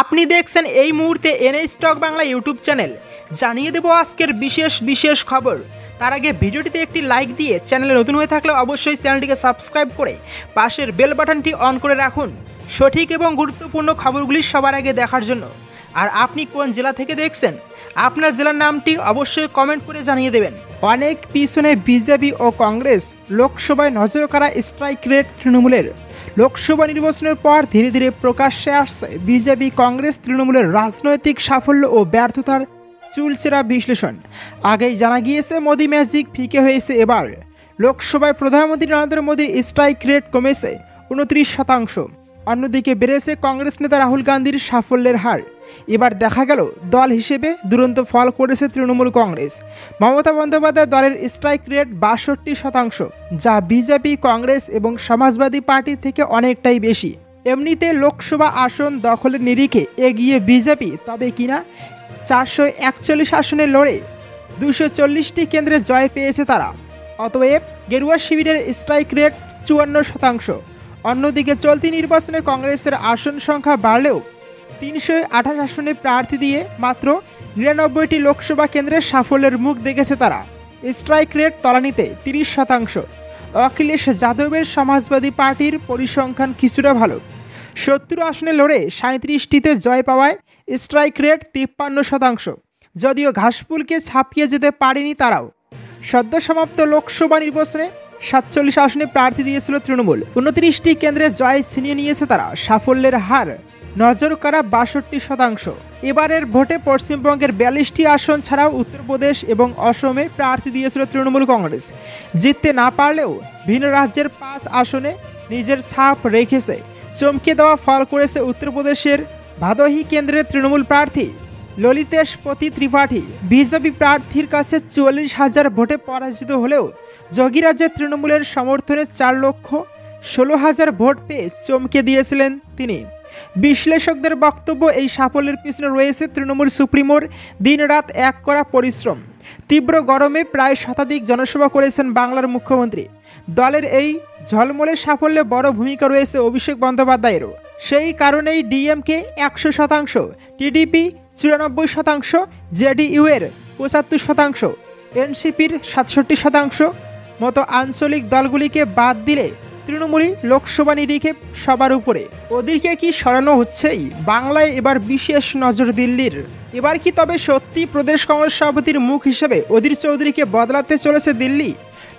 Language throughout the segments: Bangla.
আপনি দেখছেন এই মুহূর্তে N A stock Bangla YouTube channel. জানিয়ে দেব আজকের বিশেষ খবর। তার আগে ভিডিওটিতে একটি লাইক দিয়ে চ্যানেলে নতুন হয়ে থাকলে অবশ্যই চ্যানেলটিকে সাবস্ক্রাইব করে পাশের বেল বাটনটি অন করে রাখুন সঠিক এবং গুরুত্বপূর্ণ খবরগুলি সবার আগে দেখার জন্য। আর আপনি কোন জেলা থেকে দেখছেন আপনার জেলার নামটি অবশ্যই কমেন্ট করে জানিয়ে দেবেন। অনেক পিছনে বিজেপি ও কংগ্রেস লোকসভায় নজর কাড়া স্ট্রাইক রেট তৃণমূলের। লোকসভা নির্বাচনের পর ধীরে ধীরে প্রকাশ্যে আসছে বিজেপি কংগ্রেস তৃণমূলের রাজনৈতিক সাফল্য ও ব্যর্থতার চুলচেরা বিশ্লেষণ। আগেই জানা গিয়েছে মোদি ম্যাজিক ফিকে হয়েছে এবার। লোকসভায় প্রধানমন্ত্রী নরেন্দ্র মোদীর স্ট্রাইক রেট কমেছে 29%। অন্যদিকে বেড়েছে কংগ্রেস নেতা রাহুল গান্ধীর সাফল্যের হার। এবার দেখা গেল দল হিসেবে দুরন্ত ফল করেছে তৃণমূল কংগ্রেস। মমতা বন্দ্যোপাধ্যায় দলের স্ট্রাইক রেট 62%, যা বিজেপি কংগ্রেস এবং সমাজবাদী পার্টি থেকে অনেকটাই বেশি। এমনিতে লোকসভা আসন দখলের নিরিখে এগিয়ে বিজেপি, তবে কিনা 441 আসনে লড়ে 240টি কেন্দ্রে জয় পেয়েছে তারা। অতএব গেরুয়া শিবিরের স্ট্রাইক রেট 54%। অন্যদিকে চলতি নির্বাচনে কংগ্রেসের আসন সংখ্যা বাড়লেও 328 আসনে প্রার্থী দিয়ে মাত্র 99টি লোকসভা কেন্দ্রের সাফল্যের মুখ দেখেছে তারা। স্ট্রাইক রেট তলানিতে 30%। অখিলেশ যাদবের সমাজবাদী পার্টির পরিসংখ্যান কিছুটা ভালো। 70 আসনে লড়ে 37টিতে জয় পাওয়ায় স্ট্রাইক রেট 53%। যদিও ঘাসফুলকে ছাপিয়ে যেতে পারেনি তারাও। সদ্য সমাপ্ত লোকসভা নির্বাচনে 47 আসনে প্রার্থী দিয়েছিল তৃণমূল। 29টি কেন্দ্রে জয় ছিনিয়ে নিয়েছে তারা। সাফল্যের হার নজর কাড়া 62%। এবারের ভোটে পশ্চিমবঙ্গের 42টি আসন ছাড়াও উত্তরপ্রদেশ এবং অসমে প্রার্থী দিয়েছিল তৃণমূল কংগ্রেস। জিততে না পারলেও ভিন্ন রাজ্যের 5 আসনে নিজের ছাপ রেখেছে। চমকে দেওয়া ফল করেছে উত্তরপ্রদেশের ভাদোহী কেন্দ্রের তৃণমূল প্রার্থী ললিতেশ পতি ত্রিপাঠী। বিজেপি প্রার্থীর কাছে 44,000 ভোটে পরাজিত হলেও যোগীরাজ্যের তৃণমূলের সমর্থনে 4,16,000 ভোট পেয়ে চমকে দিয়েছিলেন তিনি। বিশ্লেষকদের বক্তব্য, এই সাফল্যের পিছনে রয়েছে তৃণমূল সুপ্রিমোর দিনরাত এক করা পরিশ্রম। তীব্র গরমে প্রায় শতাধিক জনসভা করেছেন বাংলার মুখ্যমন্ত্রী। দলের এই ঝলমলে সাফল্যে বড় ভূমিকা রয়েছে অভিষেক বন্দ্যোপাধ্যায়েরও। সেই কারণেই ডিএমকে 100%, টিডিপি 94%, জেডিইউয়ের 75%, এনসিপির 67% মতো আঞ্চলিক দলগুলিকে বাদ দিলে তৃণমূলই লোকসভা নিরিখে সবার উপরে। ওদিকে কি সরানো হচ্ছেই? বাংলায় এবার বিশেষ নজর দিল্লির। এবার কি তবে সত্যি প্রদেশ কংগ্রেস সভাপতির মুখ হিসেবে অধীর চৌধুরীকে বদলাতে চলেছে দিল্লি?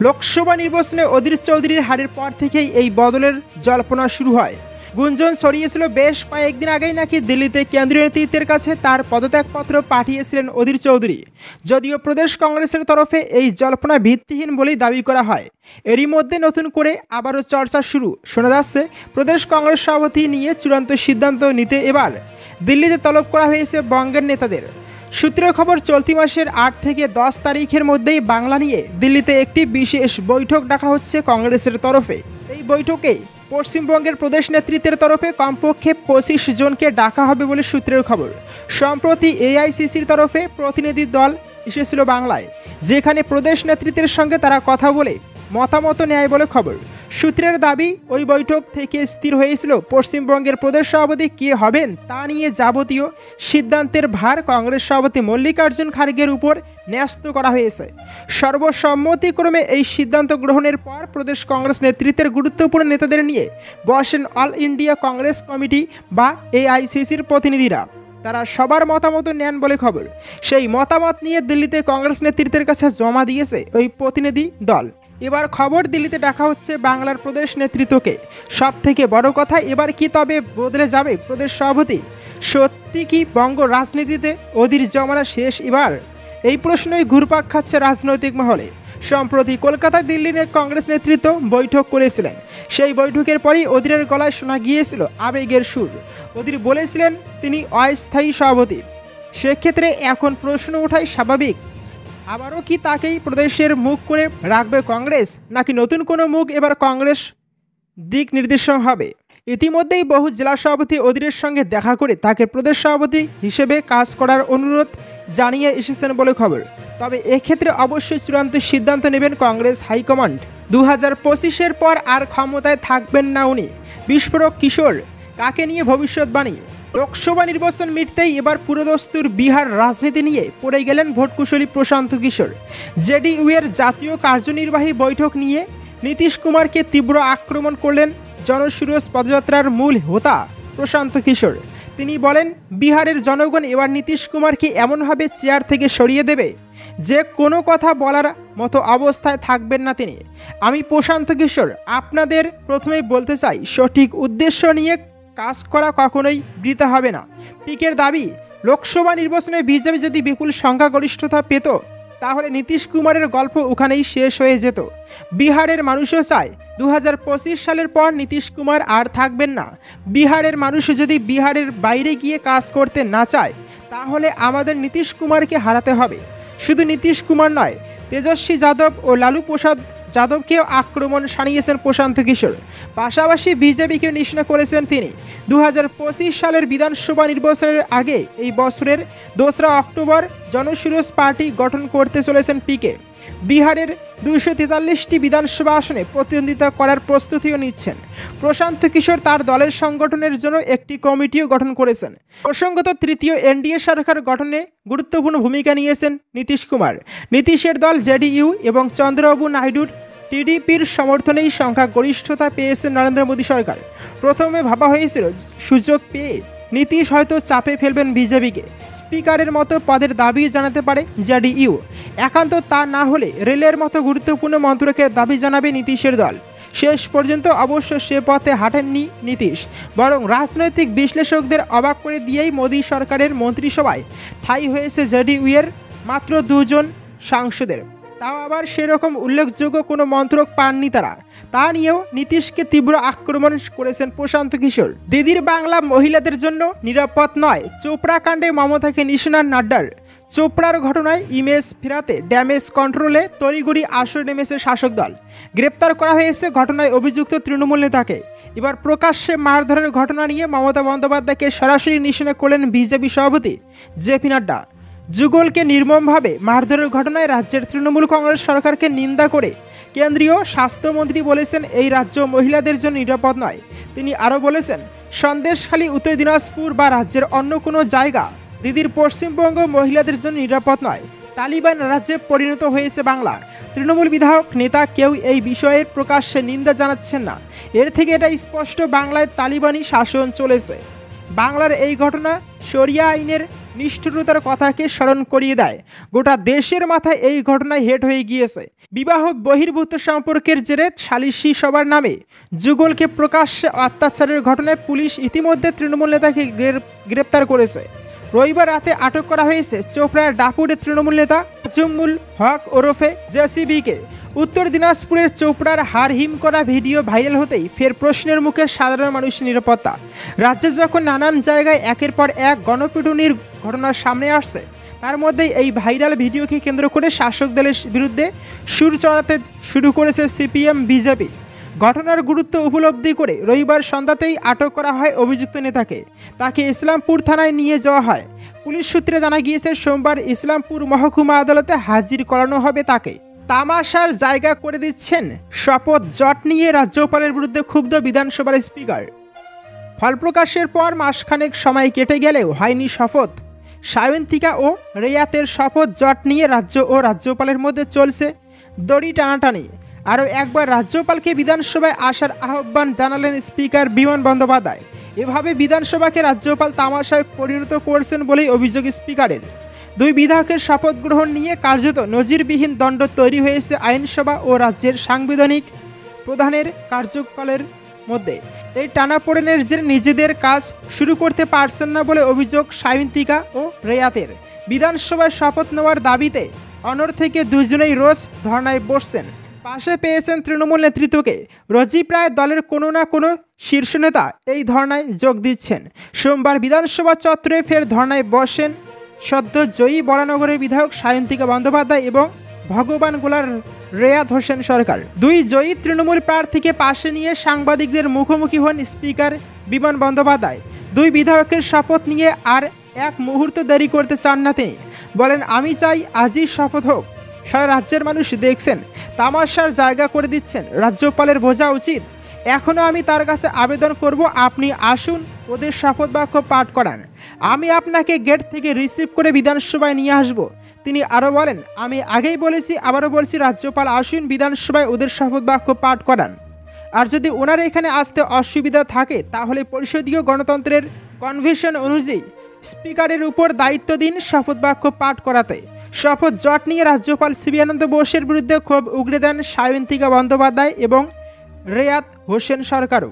লোকসভা নির্বাচনে অধীর চৌধুরীর হারের পর থেকেই এই বদলের জল্পনা শুরু হয়। গুঞ্জন ছড়িয়েছিল বেশ কয়েকদিন আগেই নাকি দিল্লিতে কেন্দ্রীয় নেতৃত্বের কাছে তার পদত্যাগপত্র পাঠিয়েছিলেন অধীর চৌধুরী। যদিও প্রদেশ কংগ্রেসের তরফে এই জল্পনা ভিত্তিহীন বলেই দাবি করা হয়। এরই মধ্যে নতুন করে আবারও চর্চা শুরু। শোনা যাচ্ছে প্রদেশ কংগ্রেস সভাপতি নিয়ে চূড়ান্ত সিদ্ধান্ত নিতে এবার দিল্লিতে তলব করা হয়েছে বঙ্গের নেতাদের। সূত্রের খবর, চলতি মাসের 8 থেকে 10 তারিখের মধ্যেই বাংলা নিয়ে দিল্লিতে একটি বিশেষ বৈঠক ডাকা হচ্ছে কংগ্রেসের তরফে। এই বৈঠকে পশ্চিমবঙ্গের প্রদেশ নেতৃত্বের তরফে কমপক্ষে 25 জনকে ডাকা হবে বলে সূত্রের খবর। সম্প্রতি এআইসিসির তরফে প্রতিনিধি দল এসেছিল বাংলায়, যেখানে প্রদেশ নেতৃত্বের সঙ্গে তারা কথা বলে মতামত নেয় বলে খবর। সূত্রের দাবি, ওই বৈঠক থেকে স্থির হয়েছিল পশ্চিমবঙ্গের প্রদেশ সভাপতি কে হবেন তা নিয়ে যাবতীয় সিদ্ধান্তের ভার কংগ্রেস সভাপতি মল্লিকার্জুন খার্গের উপর ন্যস্ত করা হয়েছে। সর্বসম্মতিক্রমে এই সিদ্ধান্ত গ্রহণের পর প্রদেশ কংগ্রেস নেতৃত্বের গুরুত্বপূর্ণ নেতাদের নিয়ে বসেন অল ইন্ডিয়া কংগ্রেস কমিটি বা এআইসিসির প্রতিনিধিরা। তারা সবার মতামত নেন বলে খবর। সেই মতামত নিয়ে দিল্লিতে কংগ্রেস নেতৃত্বের কাছে জমা দিয়েছে ওই প্রতিনিধি দল। এবার খবর, দিল্লিতে ডাকা হচ্ছে বাংলার প্রদেশ নেতৃত্বকে। সব থেকে বড় কথা, এবার কি তবে বদলে যাবে প্রদেশ সভাপতি? সত্যি কি বঙ্গ রাজনীতিতে অধীর জমানা শেষ এবার? এই প্রশ্নই ঘুরপাক খাচ্ছে রাজনৈতিক মহলে। সম্প্রতি কলকাতায় দিল্লি কংগ্রেস নেতৃত্ব বৈঠক করেছিলেন। সেই বৈঠকের পরই অধীরের গলায় শোনা গিয়েছিল আবেগের সুর। অধীর বলেছিলেন তিনি অস্থায়ী সভাপতি। সেক্ষেত্রে এখন প্রশ্ন ওঠাই স্বাভাবিক, আবারও কি তাকেই প্রদেশের মুখ করে রাখবে কংগ্রেস, নাকি নতুন কোনো মুখ এবার কংগ্রেস দিক নির্দেশন হবে? ইতিমধ্যেই বহু জেলা সভাপতি অধীরের সঙ্গে দেখা করে তাকে প্রদেশ সভাপতি হিসেবে কাজ করার অনুরোধ জানিয়ে এসেছেন বলে খবর। তবে এক্ষেত্রে অবশ্যই চূড়ান্ত সিদ্ধান্ত নেবেন কংগ্রেস হাইকমান্ড। 2025-এর পর আর ক্ষমতায় থাকবেন না উনি। বিস্ফোরক কিশোর কাকে নিয়ে ভবিষ্যৎবাণী? লোকসভা নির্বাচন মিটতেই এবার পুরোদস্তুর বিহার রাজনীতি নিয়ে পড়ে গেলেন ভোটকুশলী প্রশান্ত কিশোর। জেডিইউ এর জাতীয় কার্যনির্বাহী বৈঠক নিয়ে নীতিশ কুমারকে তীব্র আক্রমণ করলেন জনসুরজ পদযাত্রার মূল হোতা প্রশান্ত কিশোর। তিনি বলেন, বিহারের জনগণ এবার নীতিশ কুমারকে এমনভাবে চেয়ার থেকে সরিয়ে দেবে যে কোনো কথা বলার মতো অবস্থায় থাকবেন না তিনি। আমি প্রশান্ত কিশোর আপনাদের প্রথমেই বলতে চাই, সঠিক উদ্দেশ্য নিয়ে কাজ করা কখনোই বৃথা হবে না। পিকের দাবি, লোকসভা নির্বাচনে বিজেপি যদি বিপুল সংখ্যাগরিষ্ঠতা পেত তাহলে নীতিশ কুমারের গল্প ওখানেই শেষ হয়ে যেত। বিহারের মানুষও চায় 2025 সালের পর নীতিশ কুমার আর থাকবেন না। বিহারের মানুষ যদি বিহারের বাইরে গিয়ে কাজ করতে না চায় তাহলে আমাদের নীতিশ কুমারকে হারাতে হবে। শুধু নীতিশ কুমার নয়, তেজস্বী যাদব ও লালু প্রসাদ যাদবকেও আক্রমণ শানিয়েছেন প্রশান্ত কিশোর। পাশাপাশি বিজেপিকেও নিশানা করেছেন তিনি। 2025 সালের বিধানসভা নির্বাচনের আগে এই বছরের 2রা অক্টোবর জনসুরজ পার্টি গঠন করতে চলেছেন পিকে। বিহারের 243টি বিধানসভা আসনে প্রতিদ্বন্দ্বিতা করার প্রস্তুতিও নিচ্ছেন প্রশান্ত কিশোর। তার দলের সংগঠনের জন্য একটি কমিটিও গঠন করেছেন। প্রসঙ্গত, তৃতীয় এনডিএ সরকার গঠনে গুরুত্বপূর্ণ ভূমিকা নিয়েছেন নীতিশ কুমার। নীতিশের দল জেডিইউ এবং চন্দ্রবাবু নাইডুর টিডিপির সমর্থনেই সংখ্যাগরিষ্ঠতা পেয়েছে নরেন্দ্র মোদী সরকার। প্রথমে ভাবা হয়েছিল সুযোগ পেয়ে নীতিশ হয়তো চাপে ফেলবেন বিজেপিকে, স্পিকারের মতো পদের দাবি জানাতে পারে জেডিইউ। একান্ত তা না হলে রেলের মতো গুরুত্বপূর্ণ মন্ত্রকের দাবি জানাবে নীতিশের দল। শেষ পর্যন্ত অবশ্য সে পথে হাঁটেননি নীতিশ, বরং রাজনৈতিক বিশ্লেষকদের অবাক করে দিয়েই মোদী সরকারের মন্ত্রিসভায় ঠাঁই হয়েছে জেডিইউ এর মাত্র 2 জন সাংসদের। তাও আবার সেরকম উল্লেখযোগ্য কোনো মন্ত্রক পাননি তারা। তা নিয়েও নীতিশকে তীব্র আক্রমণ করেছেন প্রশান্ত কিশোর। দিদির বাংলা মহিলাদের জন্য নিরাপদ নয়, চোপড়া কাণ্ডে মমতাকে নিশানা নাড্ডার। চোপড়ার ঘটনায় ইমেজ ফেরাতে ড্যামেজ কন্ট্রোলে তড়িঘড়ি আসরে নেমেছে শাসক দল। গ্রেপ্তার করা হয়েছে ঘটনায় অভিযুক্ত তৃণমূল নেতাকে। এবার প্রকাশ্যে মারধরের ঘটনা নিয়ে মমতা বন্দ্যোপাধ্যায়কে সরাসরি নিশানা করলেন বিজেপি সভাপতি জেপি নাড্ডা। যুগলকে নির্মমভাবে মারধরের ঘটনায় রাজ্যের তৃণমূল কংগ্রেস সরকারকে নিন্দা করে কেন্দ্রীয় স্বাস্থ্যমন্ত্রী বলেছেন, এই রাজ্য মহিলাদের জন্য নিরাপদ নয়। তিনি আরও বলেছেন, সন্দেশখালী, উত্তর দিনাজপুর বা রাজ্যের অন্য কোনো জায়গা দিদির পশ্চিমবঙ্গ মহিলাদের জন্য নিরাপদ নয়। তালিবান রাজ্যে পরিণত হয়েছে বাংলা। তৃণমূল বিধায়ক নেতা কেউ এই বিষয়ের প্রকাশ্যে নিন্দা জানাচ্ছেন না। এর থেকে এটা স্পষ্ট, বাংলায় তালিবানি শাসন চলেছে। বাংলার এই ঘটনা শরিয়া আইনের নিষ্ঠুরতার কথাকে স্মরণ করিয়ে দেয়। গোটা দেশের মাথায় এই ঘটনায় হেড হয়ে গিয়েছে। বিবাহ বহির্ভূত সম্পর্কের জেরে সালিশি সভার নামে যুগলকে প্রকাশ্যে অত্যাচারের ঘটনায় পুলিশ ইতিমধ্যে তৃণমূল নেতাকে গ্রেপ্তার করেছে। রবিবার রাতে আটক করা হয়েছে চোপড়ার ডাপুরের তৃণমূল নেতা আজমুল হক ওরফে জেসিবিকে। উত্তর দিনাজপুরের চোপড়ার হাড়হিম করা ভিডিও ভাইরাল হতেই ফের প্রশ্নের মুখে সাধারণ মানুষের নিরাপত্তা। রাজ্যে যখন নানান জায়গায় একের পর এক গণপিটুনির ঘটনার সামনে আসছে, তার মধ্যেই এই ভাইরাল ভিডিওকে কেন্দ্র করে শাসক দলের বিরুদ্ধে সুর চড়াতে শুরু করেছে সিপিএম বিজেপি। ঘটনার গুরুত্ব উপলব্ধি করে রবিবার সন্ধ্যাতেই আটক করা হয় অভিযুক্ত নেতাকে। তাকে ইসলামপুর থানায় নিয়ে যাওয়া হয়। পুলিশ সূত্রে জানা গিয়েছে, সোমবার ইসলামপুর মহকুমা আদালতে হাজির করানো হবে তাকে। তামাশার জায়গা করে দিচ্ছেন শপথ জট নিয়ে রাজ্যপালের বিরুদ্ধে ক্ষুব্ধ বিধানসভার স্পিকার। ফলপ্রকাশের পর মাসখানেক সময় কেটে গেলেও হয়নি শপথ। সায়ন্তিকা ও রেয়াতের শপথ জট নিয়ে রাজ্য ও রাজ্যপালের মধ্যে চলছে দড়ি টানাটানি। আরও একবার রাজ্যপালকে বিধানসভায় আসার আহ্বান জানালেন স্পিকার বিমান বন্দ্যোপাধ্যায়। এভাবে বিধানসভাকে রাজ্যপাল তামাশায় পরিণত করছেন বলেই অভিযোগ স্পিকারের। 2 বিধায়কের শপথ গ্রহণ নিয়ে কার্যত নজিরবিহীন দ্বন্দ্ব তৈরি হয়েছে আইনসভা ও রাজ্যের সাংবিধানিক প্রধানের কার্যকালের মধ্যে। এই টানাপোড়েনের জেরে নিজেদের কাজ শুরু করতে পারছেন না বলে অভিযোগ সায়ন্তিকা ও রেয়াতের। বিধানসভায় শপথ নেওয়ার দাবিতে অনড় থেকে দুজনেই রোজ ধর্নায় বসছেন। পাশে পেয়েছেন তৃণমূল নেতৃত্বকে। রোজই প্রায় দলের কোনো না কোনো শীর্ষ নেতা এই ধর্নায় যোগ দিচ্ছেন। সোমবার বিধানসভা চত্বরে ফের ধর্নায় বসেন সদ্য জয়ী বরানগরের বিধায়ক সায়ন্তিকা বন্দ্যোপাধ্যায় এবং ভগবান গোলার রেয়াত হোসেন সরকার। 2 জয়ী তৃণমূল প্রার্থীকে পাশে নিয়ে সাংবাদিকদের মুখোমুখি হন স্পিকার বিমান বন্দ্যোপাধ্যায়। 2 বিধায়কের শপথ নিয়ে আর এক মুহূর্ত দেরি করতে চান না তিনি। বলেন, আমি চাই আজই শপথ হোক। সারা রাজ্যের মানুষ দেখছেন, তামাশার জায়গা করে দিচ্ছেন। রাজ্যপালের বোঝা উচিত এখনও আমি তার কাছে আবেদন করব, আপনি আসুন, ওদের শপথ বাক্য পাঠ করান। আমি আপনাকে গেট থেকে রিসিভ করে বিধানসভায় নিয়ে আসব। তিনি আরও বলেন, আমি আগেই বলেছি, আবারও বলছি, রাজ্যপাল আসুন, বিধানসভায় ওদের শপথ বাক্য পাঠ করান। আর যদি ওনার এখানে আসতে অসুবিধা থাকে তাহলে পরিষদীয় গণতন্ত্রের কনভেনশন অনুযায়ী স্পিকারের উপর দায়িত্ব দিন শপথ বাক্য পাঠ করাতে। শপথ জট নিয়ে রাজ্যপাল সিবি আনন্দ বোসের বিরুদ্ধে ক্ষোভ উগরে দেন সায়ন্তিকা বন্দ্যোপাধ্যায় এবং রেয়াত হোসেন সরকারও।